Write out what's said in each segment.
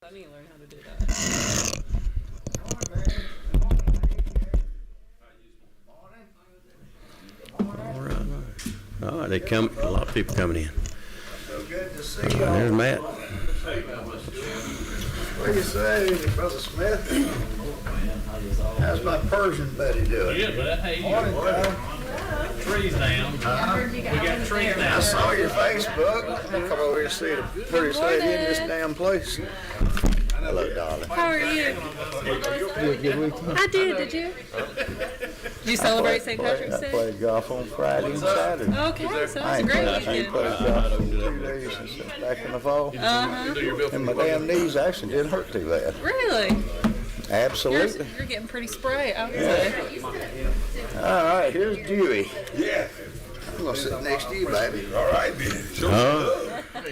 I need to learn how to do that. All right, they come. A lot of people coming in. So good to see you. There's Matt. What do you say, Brother Smith? How's my Persian buddy doing? Good, bud. Hey, Morning, John. trees down. We got trees I down. saw your Facebook. I'll come over here and see the prettiest lady in this damn place. Hello, darling. How are you? You had a good weekend? I did you? Did you celebrate St. Patrick's I Day? played golf on Friday and Saturday. Okay, so I that's a ain't great played weekend. golf for 2 days since back in the fall. And my damn knees actually didn't hurt too bad. Really? Absolutely. You're getting pretty spry, I would say. All right, here's Dewey. Yeah. I'm going to sit next to you, baby. All right, then.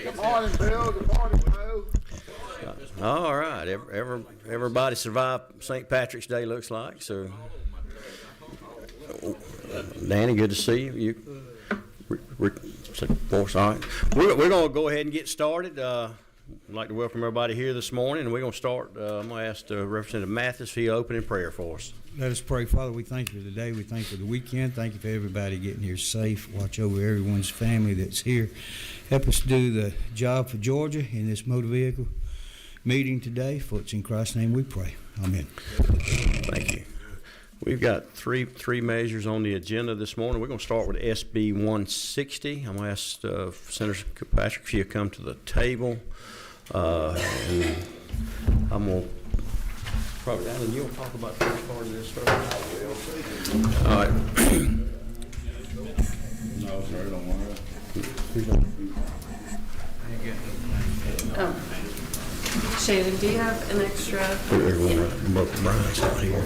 Good morning, Bill. Good morning, Joe. All right, everybody survived St. Patrick's Day, looks like. So, Danny, good to see you. All right, we're going to go ahead and get started. I'd like to welcome everybody here this morning, and we're going to start. I'm going to ask Representative Mathis if he'll open in prayer for us. Let us pray. Father, we thank you for the day. We thank you for the weekend. Thank you for everybody getting here safe. Watch over everyone's family that's here. Help us do the job for Georgia in this motor vehicle meeting today. For it's in Christ's name we pray. Amen. Thank you. We've got three measures on the agenda this morning. We're going to start with SB 160. I'm going to ask Senator Patrick if you'll come to the table. And I'm going to probably, Alan, you'll talk about the first part of this first. I will. All right. No, sir, don't worry. Shannon, do you have an extra? Everyone, both Brian's out here.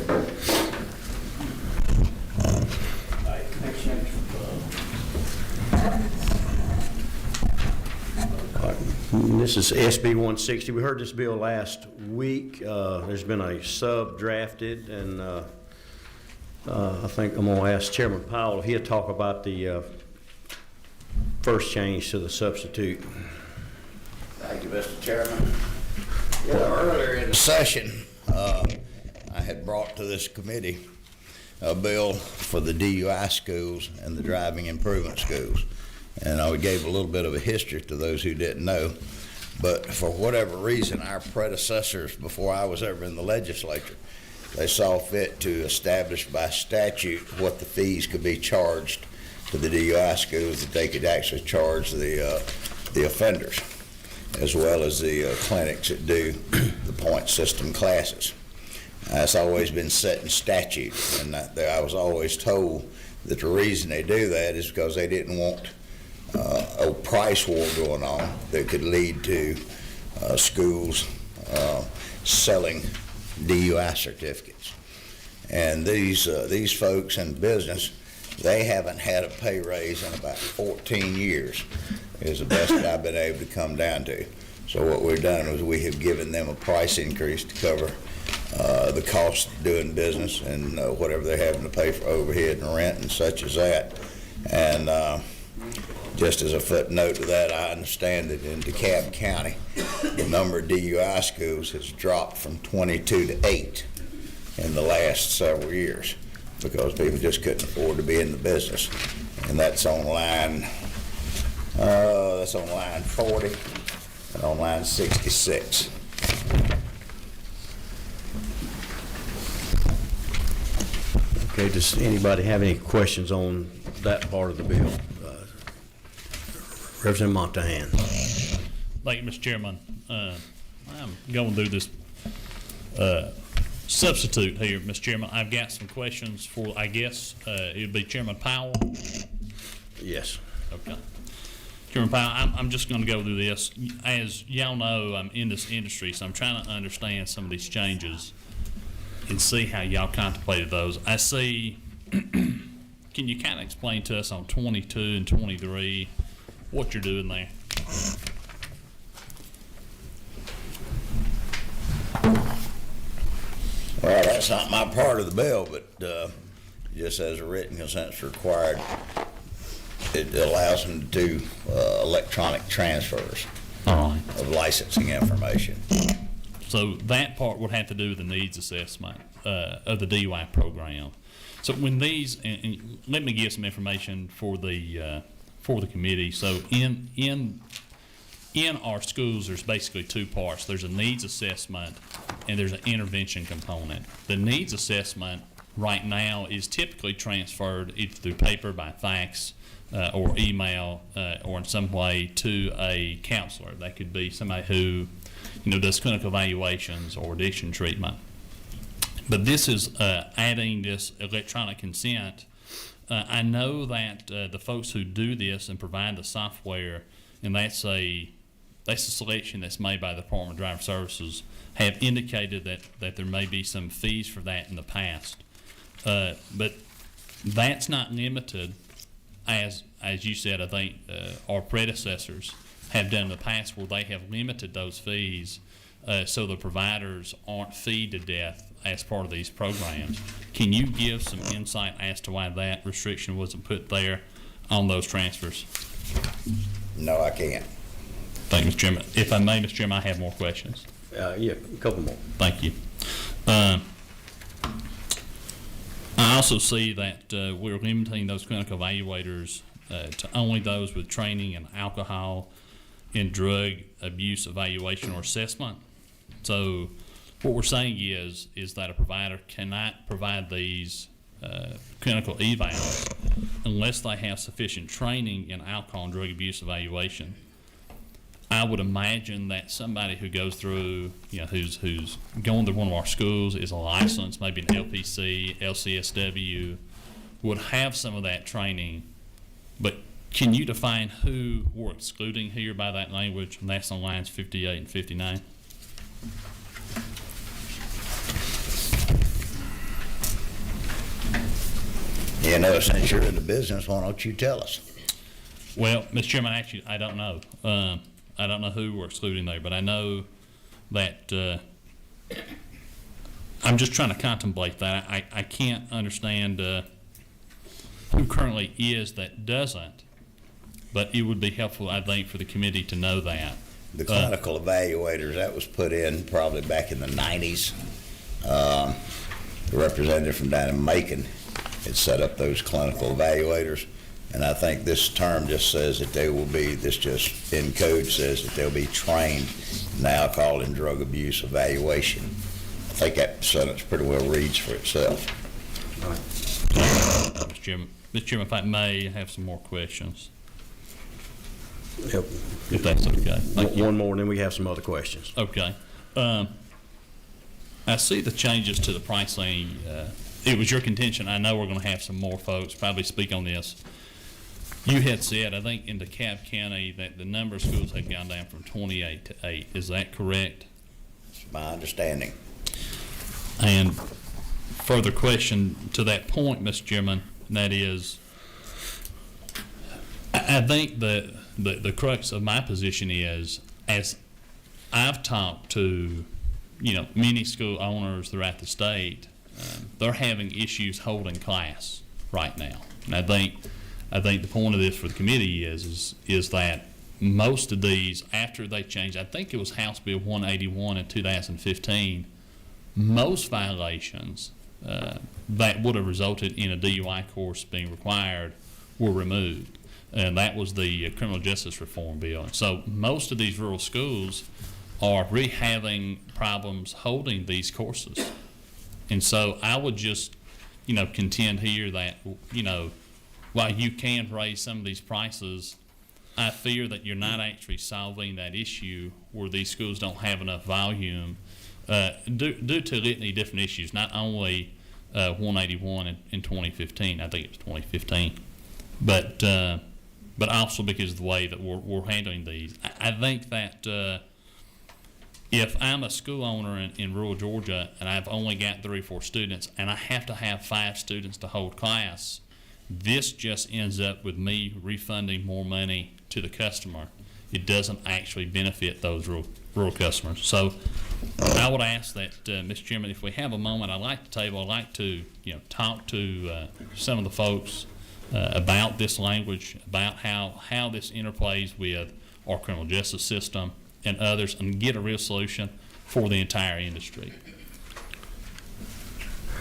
This is SB 160. We heard this bill last week. There's been a sub drafted, and I think I'm going to ask Chairman Powell if he'll talk about the first change to the substitute. Thank you, Mr. Chairman. Earlier in the session, I had brought to this committee a bill for the DUI schools and the driving improvement schools. And I gave a little bit of a history to those who didn't know. But for whatever reason, our predecessors, before I was ever in the legislature, they saw fit to establish by statute what the fees could be charged to the DUI schools, that they could actually charge the offenders, as well as the clinics that do the point system classes. That's always been set in statute, and I was always told that the reason they do that is because they didn't want a price war going on that could lead to schools selling DUI certificates. And these folks in business, they haven't had a pay raise in about 14 years, is the best that I've been able to come down to. So what we've done is we have given them a price increase to cover the cost of doing business and whatever they're having to pay for overhead and rent and such as that. And just as a footnote to that, I understand that in DeKalb County, the number of DUI schools has dropped from 22 to 8 in the last several years because people just couldn't afford to be in the business. And that's on line 40 and on line 66. Okay, does anybody have any questions on that part of the bill? Representative Montahan. Thank you, Mr. Chairman. I'm going through this substitute here, Mr. Chairman. I've got some questions for, I guess, it would be Chairman Powell. Yes. Okay. Chairman Powell, I'm just going to go through this. As y'all know, I'm in this industry, so I'm trying to understand some of these changes and see how y'all contemplated those. I see, can you kind of explain to us on 22 and 23 what you're doing there? Well, that's not my part of the bill, but just as a written consent is required, it allows them to do electronic transfers of licensing information. So that part would have to do with the needs assessment of the DUI program. So when these, and let me give some information for the committee. So in our schools, there's basically two parts. There's a needs assessment and there's an intervention component. The needs assessment right now is typically transferred either through paper, by fax, or email, or in some way to a counselor. That could be somebody who, does clinical evaluations or addiction treatment. But this is adding this electronic consent. I know that the folks who do this and provide the software, and that's a selection that's made by the Department of Driver Services, have indicated that there may be some fees for that in the past. But that's not limited, as you said. I think our predecessors have done in the past, where they have limited those fees so the providers aren't feed to death as part of these programs. Can you give some insight as to why that restriction wasn't put there on those transfers? No, I can't. Thank you, Mr. Chairman. If I may, Mr. Chairman, I have more questions. Yeah, a couple more. Thank you. I also see that we're limiting those clinical evaluators to only those with training in alcohol and drug abuse evaluation or assessment. So what we're saying is that a provider cannot provide these clinical evals unless they have sufficient training in alcohol and drug abuse evaluation. I would imagine that somebody who goes through, who's going to one of our schools, is a licensed, maybe an LPC, LCSW, would have some of that training. But can you define who we're excluding here by that language? And that's on lines 58 and 59. Since you're in the business, why don't you tell us? Well, Mr. Chairman, actually, I don't know. I don't know who we're excluding there, but I know that I'm just trying to contemplate that. I can't understand who currently is that doesn't, but it would be helpful, I think, for the committee to know that. The clinical evaluators, that was put in probably back in the 90s. The representative from down in Macon had set up those clinical evaluators. And I think this term just says that they will be, this just in code says that they'll be trained in alcohol and drug abuse evaluation. I think that sentence pretty well reads for itself. Mr. Chairman, if I may have some more questions, Yep. if that's okay. Thank you. One more, and then we have some other questions. Okay. I see the changes to the pricing. It was your contention. I know we're going to have some more folks probably speak on this. You had said, I think, in DeKalb County that the number of schools had gone down from 28 to 8. Is that correct? It's my understanding. And further question to that point, Mr. Chairman, and that is, I think the crux of my position is, as I've talked to, many school owners throughout the state, they're having issues holding class right now. And I think the point of this for the committee is that most of these, after they changed, I think it was House Bill 181 in 2015, most violations that would have resulted in a DUI course being required were removed. And that was the criminal justice reform bill. And so most of these rural schools are really having problems holding these courses. And so I would just, contend here that, while you can raise some of these prices, I fear that you're not actually solving that issue where these schools don't have enough volume due to a litany of different issues, not only 181 in 2015, I think it was 2015, but also because of the way that we're handling these. I think that if I'm a school owner in rural Georgia and I've only got 3 or 4 students and I have to have 5 students to hold class, this just ends up with me refunding more money to the customer. It doesn't actually benefit those rural customers. So I would ask that, Mr. Chairman, if we have a moment, I'd like to talk to some of the folks about this language, about how this interplays with our criminal justice system and others, and get a real solution. for the entire industry.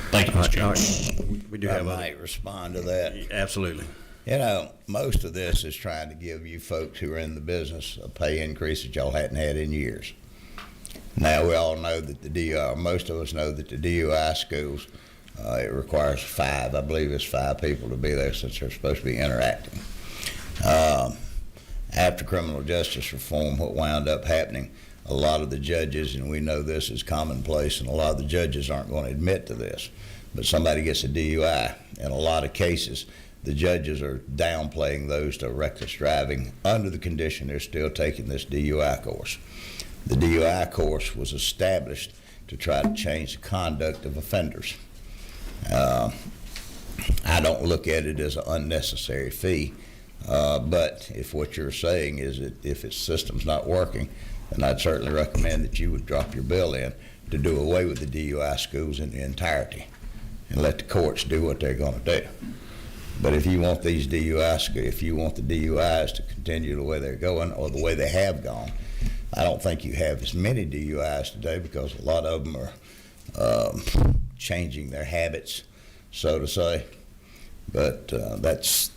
Thank you, All Mr. right, Chairman. all right. We do I have might respond to that. absolutely. You know, most of this is trying to give you folks who are in the business a pay increase that y'all hadn't had in years. Now, we all know that the DUI, most of us know that the DUI schools, it requires I believe it's 5 people to be there since they're supposed to be interacting. After criminal justice reform, what wound up happening, a lot of the judges, and we know this is commonplace, and a lot of the judges aren't going to admit to this, but somebody gets a DUI. In a lot of cases, the judges are downplaying those to reckless driving under the condition they're still taking this DUI course. The DUI course was established to try to change the conduct of offenders. I don't look at it as an unnecessary fee, but if what you're saying is that if its system's not working, then I'd certainly recommend that you would drop your bill in to do away with the DUI schools in the entirety and let the courts do what they're going to do. But if you want these if you want the DUIs to continue the way they're going or the way they have gone, I don't think you have as many DUIs today because a lot of them are changing their habits, so to say. But that's,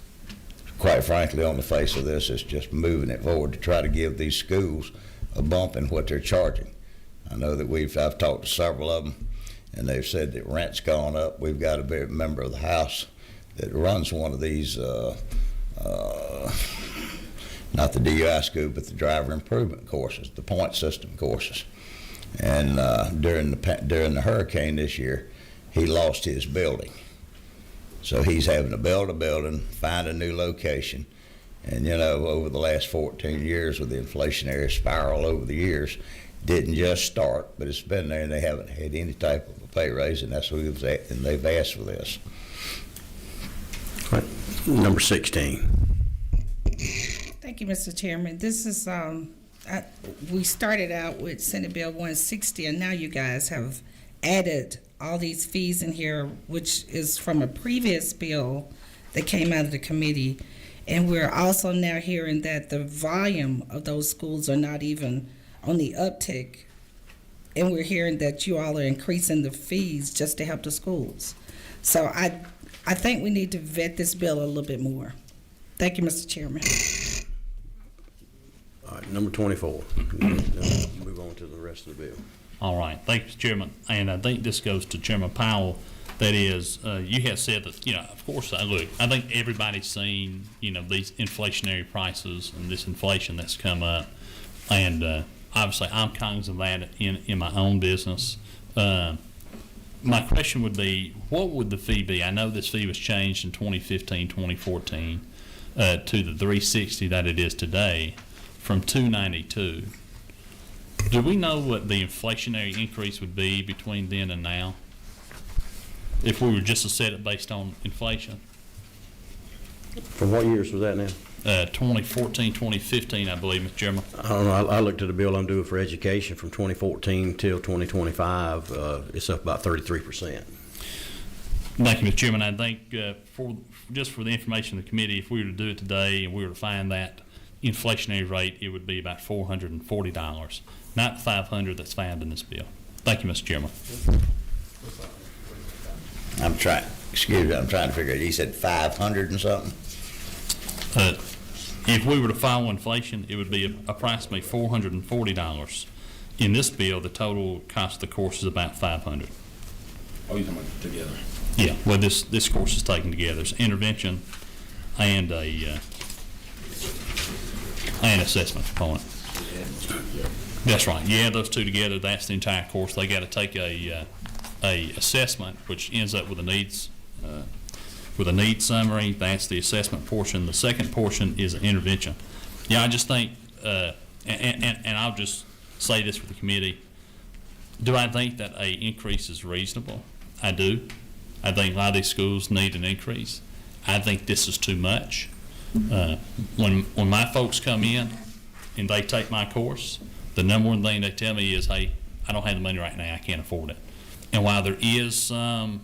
quite frankly, on the face of this, it's just moving it forward to try to give these schools a bump in what they're charging. I know that I've talked to several of them, and they've said that rent's gone up. We've got a member of the House that runs one of these, not the DUI school, but the driver improvement courses, the point system courses. And during the hurricane this year, he lost his building. So he's having to build a building, find a new location. And, you know, over the last 14 years with the inflationary spiral over the years, didn't just start, but it's been there, and they haven't had any type of a pay raise, and that's what and they've asked for this. All right. Number 16. Thank you, Mr. Chairman. This is, we started out with Senate Bill 160, and now you guys have added all these fees in here, which is from a previous bill that came out of the committee. And we're also now hearing that the volume of those schools are not even on the uptick. And we're hearing that you all are increasing the fees just to help the schools. So I think we need to vet this bill a little bit more. Thank you, Mr. Chairman. All right, number 24. Move on to the rest of the bill. All right, thank you, Mr. Chairman. And I think this goes to Chairman Powell. That is, you have said that, you know, of course, look, I think everybody's seen, you know, these inflationary prices and this inflation that's come up. And obviously, I'm cognizant of that in my own business. My question would be, what would the fee be? I know this fee was changed in 2015, 2014 to the $360 that it is today from $292. Do we know what the inflationary increase would be between then and now? If we were just to set it based on inflation? From what years was that now? 2014, 2015, I believe, Mr. Chairman. I don't know. I looked at the bill I'm doing for education from 2014 till 2025. It's up about 33%. Thank you, Mr. Chairman. I think for the information of the committee, if we were to do it today and we were to find that inflationary rate, it would be about $440, not $500 that's found in this bill. Thank you, Mr. Chairman. I'm trying to figure it. He said 500 and something? If we were to follow inflation, it would be approximately $440. In this bill, the total cost of the course is about $500. Oh, you're talking about together? Yeah, well, this course is taken together. It's intervention and a assessment component. That's right. You add those two together, that's the entire course. They got to take a assessment, which ends up with a needs summary. That's the assessment portion. The second portion is an intervention. Yeah, I just think, and I'll just say this for the committee. Do I think that a increase is reasonable? I do. I think a lot of these schools need an increase. I think this is too much. When my folks come in and they take my course, the number one thing they tell me is, hey, I don't have the money right now, I can't afford it. And while there is some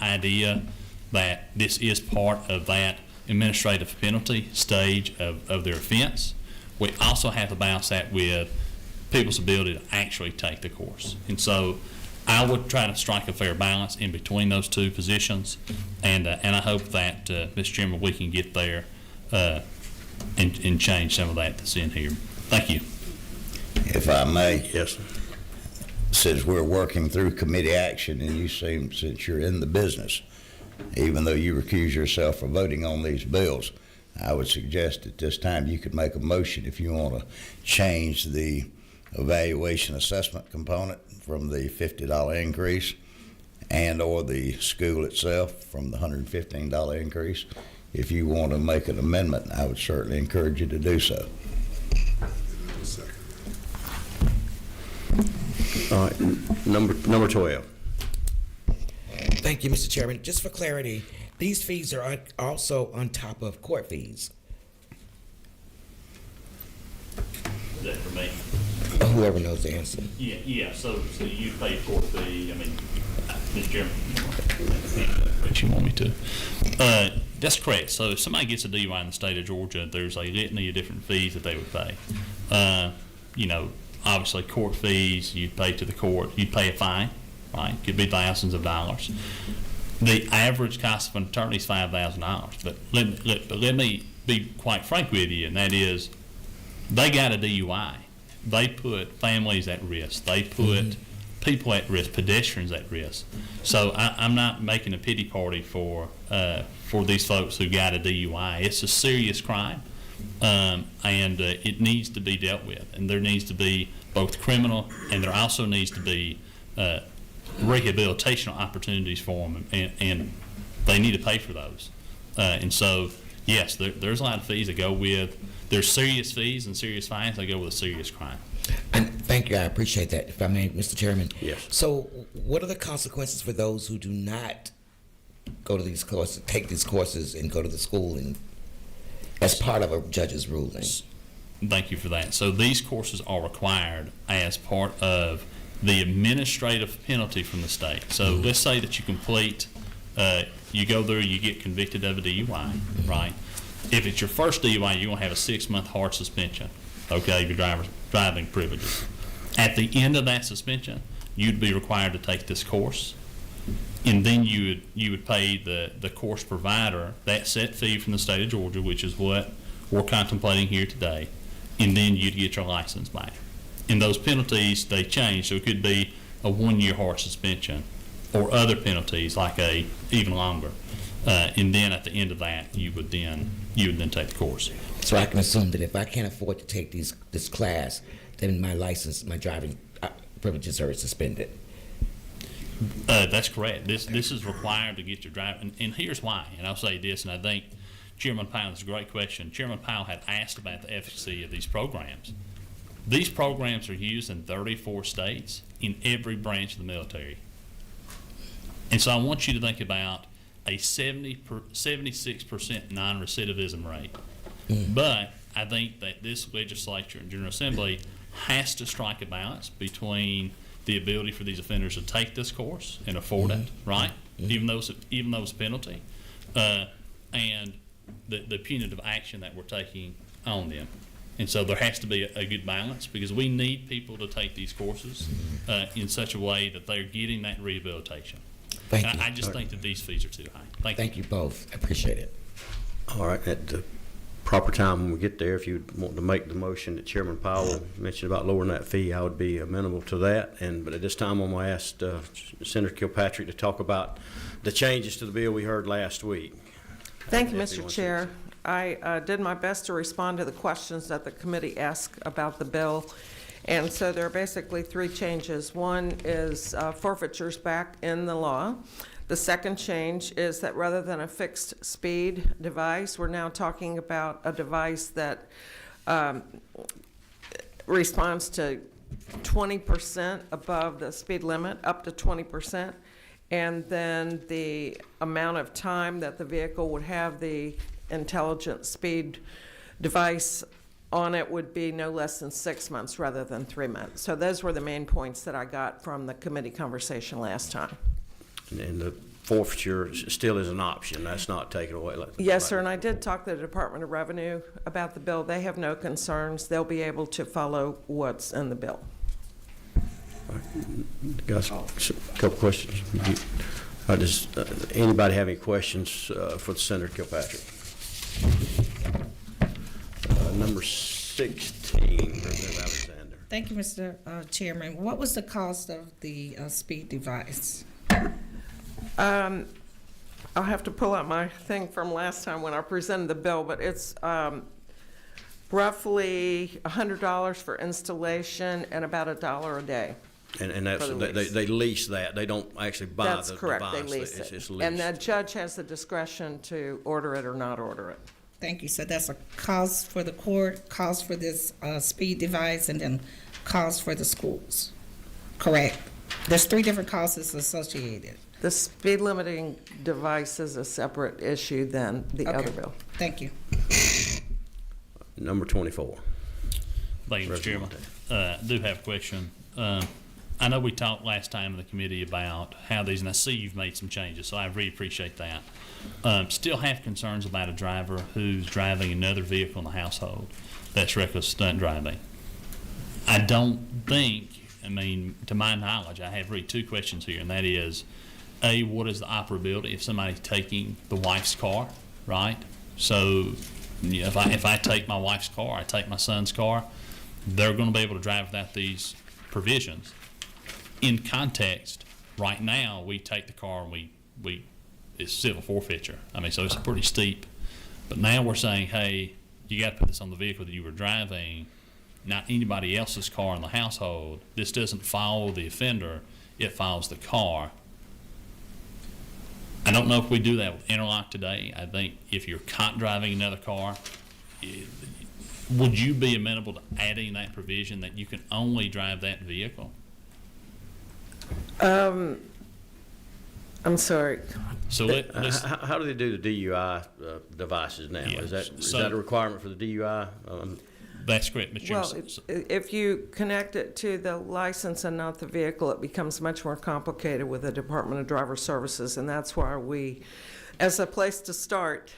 idea that this is part of that administrative penalty stage of their offense, we also have to balance that with people's ability to actually take the course. And so I would try to strike a fair balance in between those two positions, and I hope that, Mr. Chairman, we can get there and change some of that that's in here. Thank you. If I may, Yes. since we're working through committee action and you seem, since you're in the business, even though you recuse yourself from voting on these bills, I would suggest at this time you could make a motion if you want to change the evaluation assessment component from the $50 increase and or the school itself from the $115 increase. If you want to make an amendment, I would certainly encourage you to do so. All right, number 12. Thank you, Mr. Chairman. Just for clarity, these fees are also on top of court fees. Is that for me? Whoever knows the answer. Yeah, so you pay court fee, I mean, Mr. Chairman, what you want me to? That's correct. So if somebody gets a DUI in the state of Georgia, there's a litany of different fees that they would pay. Obviously court fees, you'd pay to the court, you'd pay a fine, right? Could be thousands of dollars. The average cost of an attorney is $5,000. But let me be quite frank with you, and that is, they got a DUI. They put families at risk. They put people at risk, pedestrians at risk. So I'm not making a pity party for these folks who got a DUI. It's a serious crime, and it needs to be dealt with. And there needs to be both criminal, and there also needs to be rehabilitational opportunities for them, and they need to pay for those. And so, yes, there's a lot of fees that go with. There's serious fees and serious fines that go with a serious crime. And thank you, I appreciate that. If I may, Mr. Chairman. Yes. So what are the consequences for those who do not go to these courses, take these courses and go to the school and as part of a judge's ruling? Thank you for that. So these courses are required as part of the administrative penalty from the state. So let's say that you complete, you go there, you get convicted of a DUI, right? If it's your first DUI, you're going to have a 6-month hard suspension, okay, of your driving privileges. At the end of that suspension, you'd be required to take this course, and then you would pay the course provider that set fee from the state of Georgia, which is what we're contemplating here today, and then you'd get your license back. And those penalties, they change, so it could be a 1-year hard suspension or other penalties like even longer. And then at the end of that, you would then take the course. So I can assume that if I can't afford to take this class, then my license, my driving privileges are suspended. That's correct. This is required to get your driving, and here's why. And I'll say this, and I think Chairman Powell, is a great question. Chairman Powell had asked about the efficacy of these programs. These programs are used in 34 states in every branch of the military. And so I want you to think about a 76% non-recidivism rate. But I think that this legislature and General Assembly has to strike a balance between the ability for these offenders to take this course and afford it, right? Even though it's a penalty, and the punitive action that we're taking on them. And so there has to be a good balance, because we need people to take these courses in such a way that they're getting that rehabilitation. Thank you. I just think that these fees are too high. Thank you both. I appreciate it. All right, at the proper time when we get there, if you want to make the motion that Chairman Powell mentioned about lowering that fee, I would be amenable to that. But at this time, I'm going to ask Senator Kilpatrick to talk about the changes to the bill we heard last week. Thank you, Mr. Chair. I did my best to respond to the questions that the committee asked about the bill. And so there are basically 3 changes. One is forfeitures back in the law. The second change is that rather than a fixed speed device, we're now talking about a device that responds to 20% above the speed limit, up to 20%. And then the amount of time that the vehicle would have the intelligent speed device on it would be no less than 6 months rather than 3 months. So those were the main points that I got from the committee conversation last time. And the forfeiture still is an option. That's not taken away. Yes, sir, and I did talk to the Department of Revenue about the bill. They have no concerns. They'll be able to follow what's in the bill. Got a couple questions. Does anybody have any questions for the Senator Kilpatrick? Number 16, Representative Alexander. Thank you, Mr. Chairman. What was the cost of the speed device? I'll have to pull out my thing from last time when I presented the bill, but it's roughly $100 for installation and about $1 a day. And that's, For the lease. they lease that. They don't actually buy That's the correct, device. they lease it. It's leased. And the judge has the discretion to order it or not order it. Thank you. So that's a cost for the court, cost for this speed device, and then cost for the schools. Correct? There's 3 different costs associated. The speed limiting device is a separate issue than the Okay. other bill. Thank you. Number 24. Thank you, Mr. Chairman. Representative I do have a question. I know we talked last time in the committee about how these, and I see you've made some changes, so I really appreciate that. Still have concerns about a driver who's driving another vehicle in the household that's reckless stunt driving. I don't think, I mean, to my knowledge, I have really 2 questions here, and that is, A, what is the operability if somebody's taking the wife's car, right? So yeah, if I take my wife's car, I take my son's car, they're going to be able to drive without these provisions. In context, right now, we take the car and we it's civil forfeiture. I mean, so it's pretty steep. But now we're saying, hey, you got to put this on the vehicle that you were driving, not anybody else's car in the household. This doesn't follow the offender, it follows the car. I don't know if we do that with interlock today. I think if you're caught driving another car, would you be amenable to adding that provision that you can only drive that vehicle? I'm sorry. So let's, How do they do the DUI devices now? Yeah, Is that so- a requirement for the DUI? that's correct, Mr. Well, Chairman. if you connect it to the license and not the vehicle, it becomes much more complicated with the Department of Driver Services, and that's why we, as a place to start,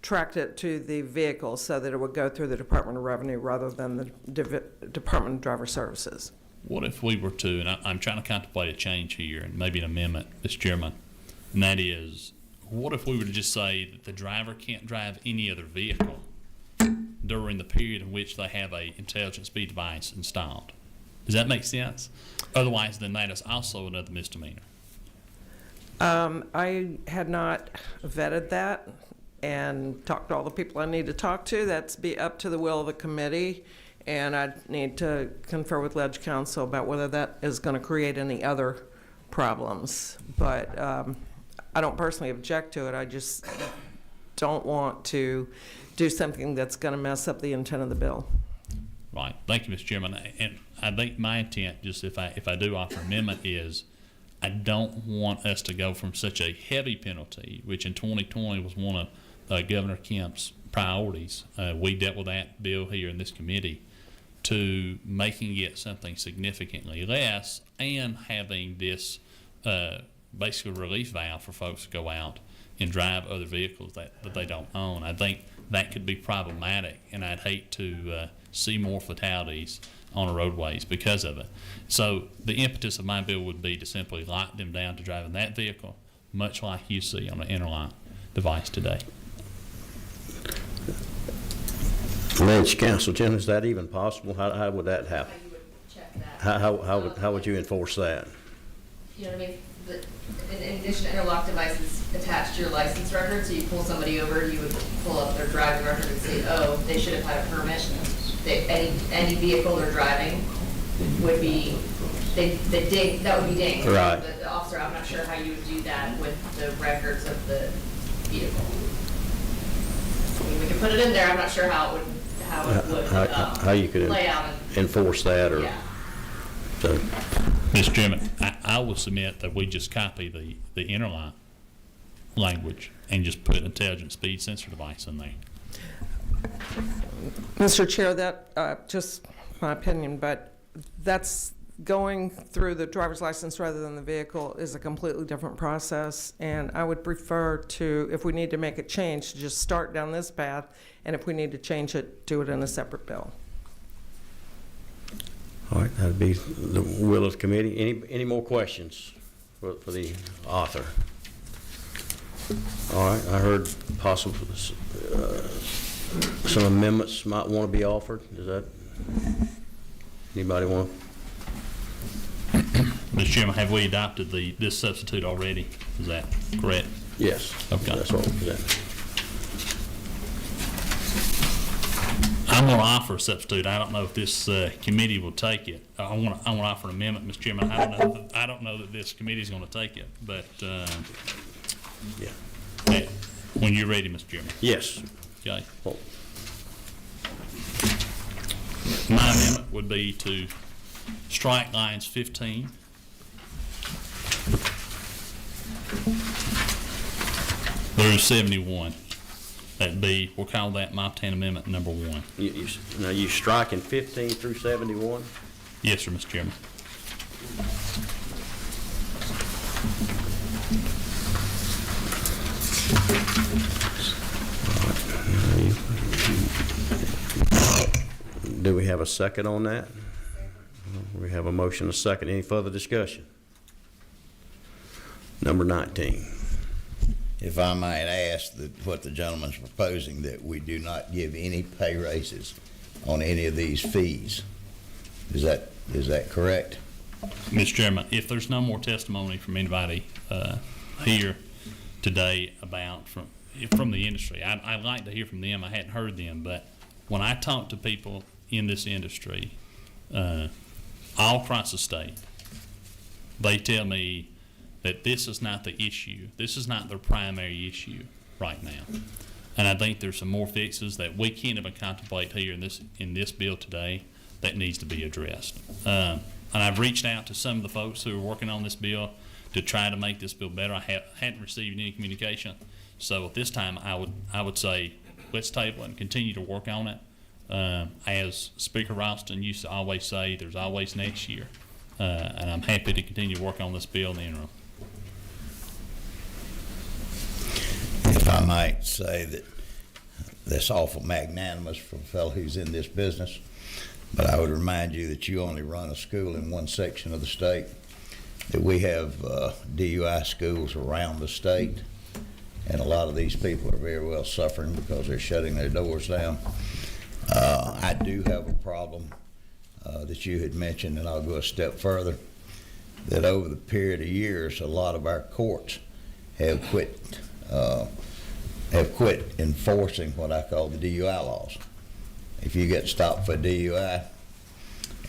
tracked it to the vehicle so that it would go through the Department of Revenue rather than the Department of Driver Services. What if we were to, and I'm trying to contemplate a change here, and maybe an amendment, Mr. Chairman, and that is, what if we were to just say that the driver can't drive any other vehicle during the period in which they have a intelligent speed device installed? Does that make sense? Otherwise, then that is also another misdemeanor. I had not vetted that and talked to all the people I need to talk to. That's be up to the will of the committee, and I need to confer with Ledge Council about whether that is going to create any other problems. But I don't personally object to it. I just don't want to do something that's going to mess up the intent of the bill. Right. Thank you, Mr. Chairman. And I think my intent, just if I do offer amendment, is I don't want us to go from such a heavy penalty, which in 2020 was one of Governor Kemp's priorities. We dealt with that bill here in this committee, to making it something significantly less and having this basically relief valve for folks to go out and drive other vehicles that they don't own. I think that could be problematic, and I'd hate to see more fatalities on our roadways because of it. So the impetus of my bill would be to simply lock them down to driving that vehicle, much like you see on an interlock device today. Ledge Council, Jen, is that even possible? How would that happen? How you would check that. How would you enforce that? You know what I mean? In addition, interlock devices attached to your license record, so you pull somebody over, you would pull up their driving record and say, oh, they should have had a permit. Any vehicle they're driving would be, that would be dinged. Right. The officer, I'm not sure how you would do that with the records of the vehicle. I mean, we can put it in there, I'm not sure how it would How you could play out. enforce that, or Yeah. so. Mr. Chairman, I will submit that we just copy the interlock language and just put intelligent speed sensor device in there. Mr. Chair, that just my opinion, but that's going through the driver's license rather than the vehicle is a completely different process, and I would prefer to, if we need to make a change, to just start down this path, and if we need to change it, do it in a separate bill. All right, that'd be the will of the committee. Any more questions for the author? All right, I heard possible some amendments might want to be offered. Is that, anybody want? Mr. Chairman, have we adopted this substitute already? Is that correct? Yes. Okay. That's what we're presenting. I'm going to offer a substitute. I don't know if this committee will take it. I want to offer an amendment, Mr. Chairman. I don't know that this committee is going to take it, but Yeah. When you're ready, Mr. Chairman. Yes. Okay. Well, My amendment would be to strike lines 15 through 71. That'd be, we'll call that Montana Amendment number 1. now you striking 15 through 71? Yes, sir, Mr. Chairman. Do we have a second on that? We have a motion, a second. Any further discussion? Number 19. If I might ask what the gentleman's proposing, that we do not give any pay raises on any of these fees. Is that correct? Mr. Chairman, if there's no more testimony from anybody here today about from the industry, I'd like to hear from them. I hadn't heard them, but when I talk to people in this industry all across the state, they tell me that this is not the issue. This is not their primary issue right now. And I think there's some more fixes that we can't even contemplate here in this bill today that needs to be addressed. And I've reached out to some of the folks who are working on this bill to try to make this bill better. I hadn't received any communication. So at this time, I would say let's table it and continue to work on it. As Speaker Ralston used to always say, there's always next year. And I'm happy to continue to work on this bill in the interim. If I might say that that's awful magnanimous from a fellow who's in this business, but I would remind you that you only run a school in one section of the state, that we have DUI schools around the state, and a lot of these people are very well suffering because they're shutting their doors down. I do have a problem that you had mentioned, and I'll go a step further, that over the period of years, a lot of our courts have quit enforcing what I call the DUI laws. If you get stopped for DUI,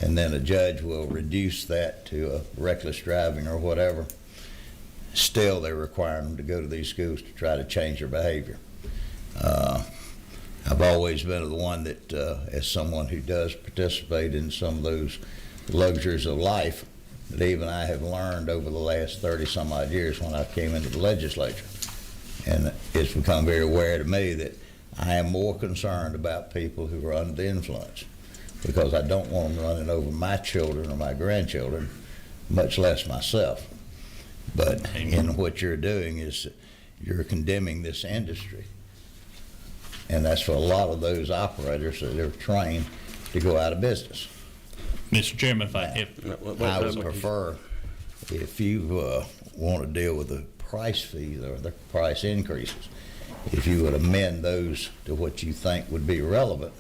and then a judge will reduce that to a reckless driving or whatever, still they're requiring them to go to these schools to try to change their behavior. I've always been the one that, as someone who does participate in some of those luxuries of life, that even I have learned over the last 30 some odd years when I came into the legislature. And it's become very aware to me that I am more concerned about people who are under the influence, because I don't want them running over my children or my grandchildren, much less myself. But in what you're doing is you're condemning this industry. And that's for a lot of those operators that are trained to go out of business. Mr. Chairman, I would prefer, if you want to deal with the price fees or the price increases, if you would amend those to what you think would be relevant,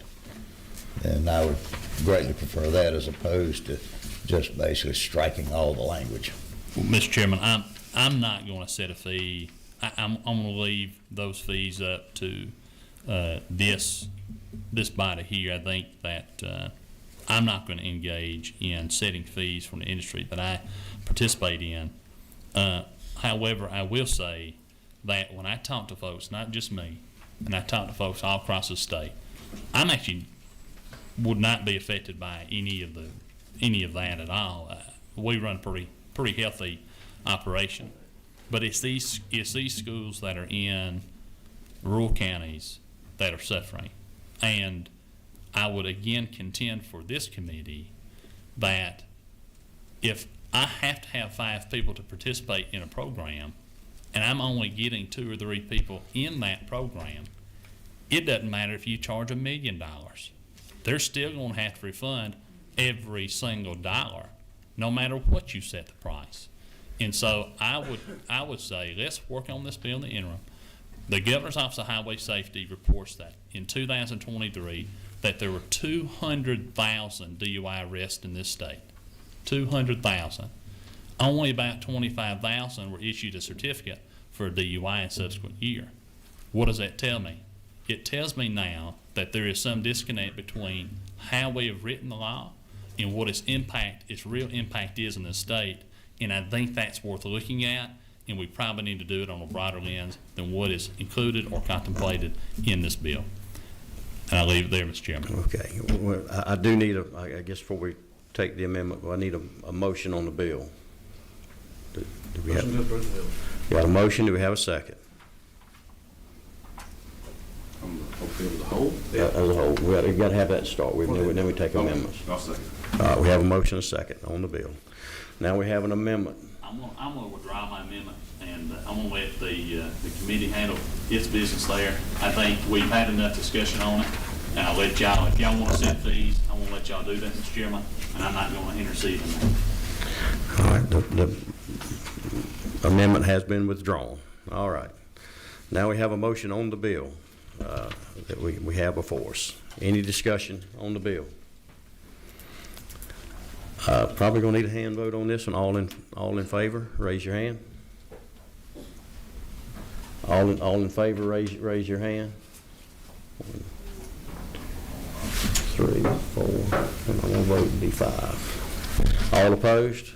then I would greatly prefer that, as opposed to just basically striking all the language. Well, Mr. Chairman, I'm not going to set a fee. I'm going to leave those fees up to this body here. I think that I'm not going to engage in setting fees from the industry that I participate in. However, I will say that when I talk to folks, not just me, and I talk to folks all across the state, I'm actually would not be affected by any of that at all. We run a pretty healthy operation, but it's these schools that are in rural counties that are suffering. And I would again contend for this committee that if I have to have 5 people to participate in a program, and I'm only getting 2 or 3 people in that program, it doesn't matter if you charge $1 million. They're still going to have to refund every single dollar, no matter what you set the price. And so I would say, let's work on this bill in the interim. The Governor's Office of Highway Safety reports that in 2023, that there were 200,000 DUI arrests in this state. 200,000. Only about 25,000 were issued a certificate for a DUI in subsequent year. What does that tell me? It tells me now that there is some disconnect between how we have written the law and what its real impact is in the state. And I think that's worth looking at, and we probably need to do it on a broader lens than what is included or contemplated in this bill. And I'll leave it there, Mr. Chairman. Okay, well, I do need I guess before we take the amendment, I need a motion on the bill. Do we have? We got a motion, do we have a second? As a whole? As a whole, we got to have that to start with, then we take amendments. I'll second. All right, we have a motion and a second on the bill. Now we have an amendment. I'm going to withdraw my amendment, and I'm going to let the committee handle its business there. I think we've had enough discussion on it, and I'll let y'all, if y'all want to set fees, I want to let y'all do that, Mr. Chairman, and I'm not going to intercede in that. All right, the amendment has been withdrawn. All right. Now we have a motion on the bill that we have before us. Any discussion on the bill? Probably gonna need a hand vote on this one. All in favor, raise your hand. All in favor, raise your hand. 1, 2, 3, 4, and I'm gonna vote to be 5. All opposed?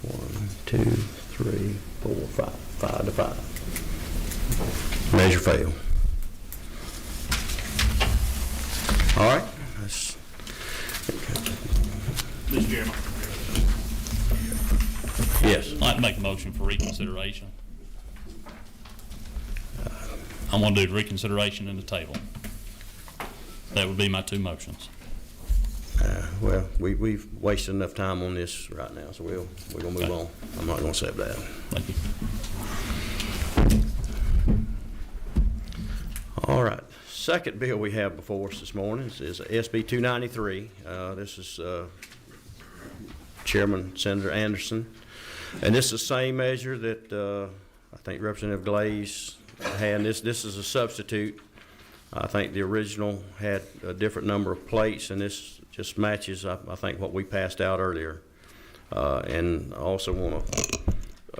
1, 2, 3, 4, 5. 5 to 5. Measure failed. All right. Mr. Chairman. Yes. I'd like to make a motion for reconsideration. I'm going to do reconsideration in the table. That would be my 2 motions. Well, we've wasted enough time on this right now, so we're going to move on. I'm not going to accept that. Thank you. All right. Second bill we have before us this morning is SB 293. This is Chairman Senator Anderson. And this is the same measure that I think Representative Glaze had. This is a substitute. I think the original had a different number of plates, and this just matches, I think, what we passed out earlier. And I also want to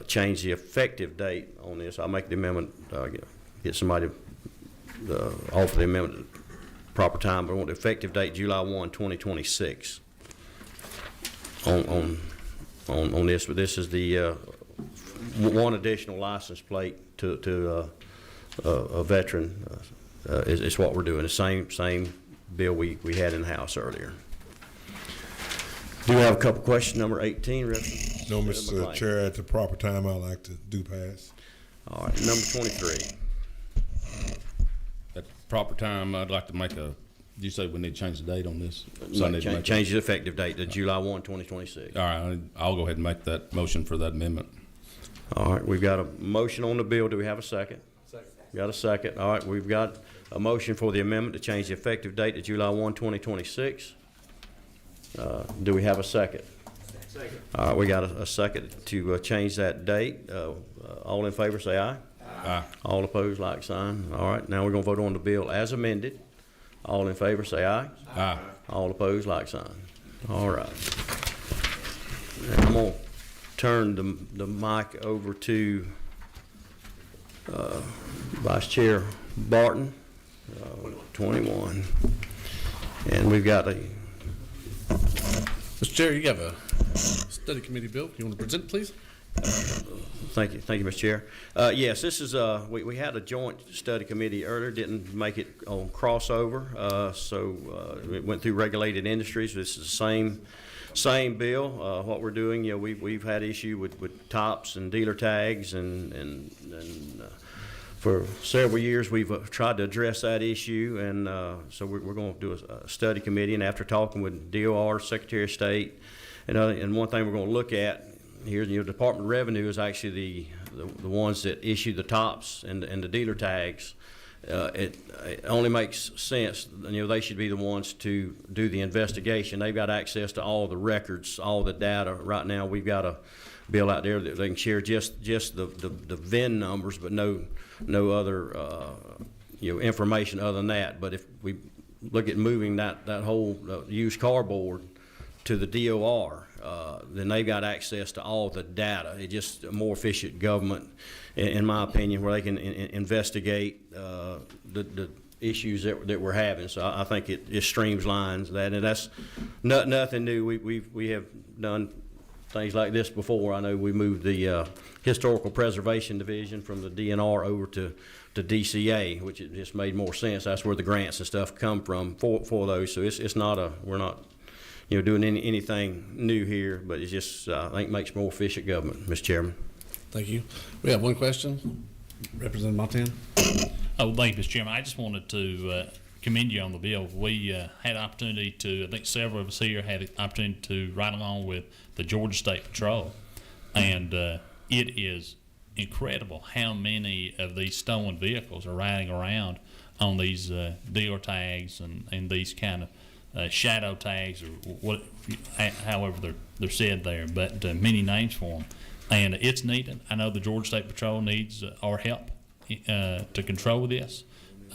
change the effective date on this. I'll make the amendment, get somebody to offer the amendment at the proper time, but I want the effective date July 1, 2026 on this. But this is the one additional license plate to a veteran. Is what we're doing. The same bill we had in the House earlier. Do we have a couple questions? Number 18, Representative. No, Mr. Chair, at the proper time, I'd like to do pass. All right, number 23. At the proper time, I'd like to make a, you say we need to change the date on this? So I need to make Change the effective date to July 1, 2026. All right, I'll go ahead and make that motion for that amendment. All right, we've got a motion on the bill. Do we have a second? Second. Got a second. All right, we've got a motion for the amendment to change the effective date to July 1, 2026. Do we have a second? Second. All right, we got a second to change that date. All in favor, say aye. Aye. All opposed, like sign. All right, now we're going to vote on the bill as amended. All in favor, say aye. Aye. All opposed, like sign. All right. Now I'm going to turn the mic over to Vice Chair Barton, 21. And we've got a... Mr. Chair, you have a study committee bill. You want to present it, please? Thank you, Mr. Chair. Yes, this is we had a joint study committee earlier, didn't make it on crossover, so it went through regulated industries. This is the same bill. What we're doing, you know, we've had issue with tops and dealer tags, and for several years we've tried to address that issue, and so we're going to do a study committee. And after talking with DOR, Secretary of State, And one thing we're going to look at here, Department of Revenue is actually the ones that issue the tops and the dealer tags. It only makes sense, they should be the ones to do the investigation. They've got access to all the records, all the data. Right now, we've got a bill out there that they can share just the VIN numbers, but no other information other than that. But if we look at moving that whole used car board to the DOR, then they've got access to all the data. It's just a more efficient government, in my opinion, where they can investigate the issues that we're having. So I think it streamlines that, and that's nothing new. We have done things like this before. I know we moved the Historical Preservation Division from the DNR over to DCA, which it just made more sense. That's where the grants and stuff come from for those. So it's not we're not doing anything new here, but it's just I think makes more efficient government, Mr. Chairman. Thank you. We have one question. Representative Montana. Oh, thank you, Mr. Chairman. I just wanted to commend you on the bill. We had an opportunity to, I think several of us here had an opportunity to ride along with the Georgia State Patrol, and it is incredible how many of these stolen vehicles are riding around on these dealer tags and these kind of shadow tags, or what, however they're said there, but many names for them. And it's needed. I know the Georgia State Patrol needs our help to control this.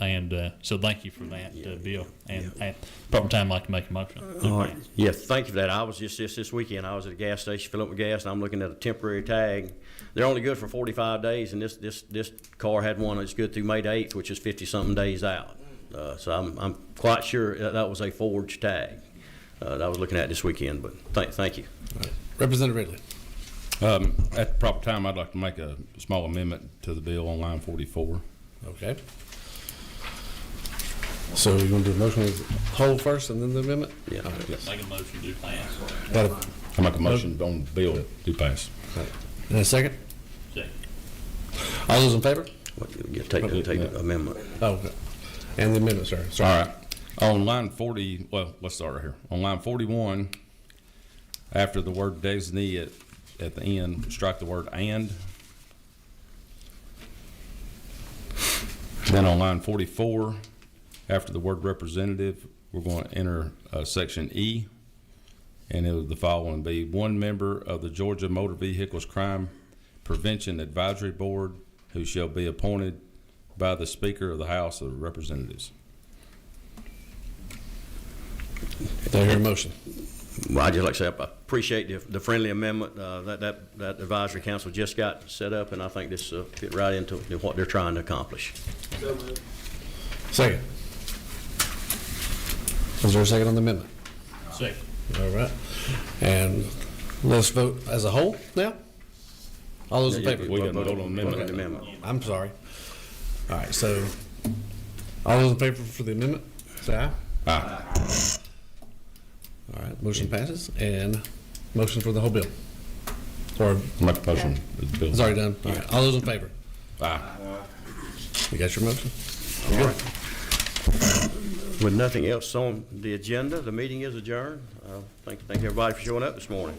And so thank you for that, Bill. And at proper time, I'd like to make a motion. All right. Yeah, thank you for that. I was just this weekend, I was at a gas station filling up with gas, and I'm looking at a temporary tag. They're only good for 45 days, and this car had one that's good through May 8th, which is 50-something days out. So I'm quite sure that was a forged tag that I was looking at this weekend, but thank you. Right. Representative Ridley. At the proper time, I'd like to make a small amendment to the bill on line 44. Okay. So you're going to do a motion as a whole first and then the amendment? Yeah. All right. Make a motion to pass. I make a motion on the bill to pass. Right. And a second? Second. All those in favor? Take the amendment. Oh, okay. And the amendment, sir. All right. On line 40, well, let's start right here. On line 41, after the word designee at the end, strike the word and. Then on line 44, after the word representative, we're going to enter section E, and it would the following be: one member of the Georgia Motor Vehicles Crime Prevention Advisory Board who shall be appointed by the Speaker of the House of Representatives. Do I hear a motion? Well, I just like to say I appreciate the friendly amendment that advisory council just got set up, and I think this fit right into what they're trying to accomplish. Second. Is there a second on the amendment? Second. All right. And let's vote as a whole now. All those in favor? We got to vote on the amendment. I'm sorry. All right. So all those in favor for the amendment, say aye. Aye. All right. Motion passes. And motion for the whole bill. Or Make a motion. The bill. it's already done. All right. All those in favor? Aye. You got your motion? All right. With nothing else on the agenda, the meeting is adjourned. Thank everybody for showing up this morning.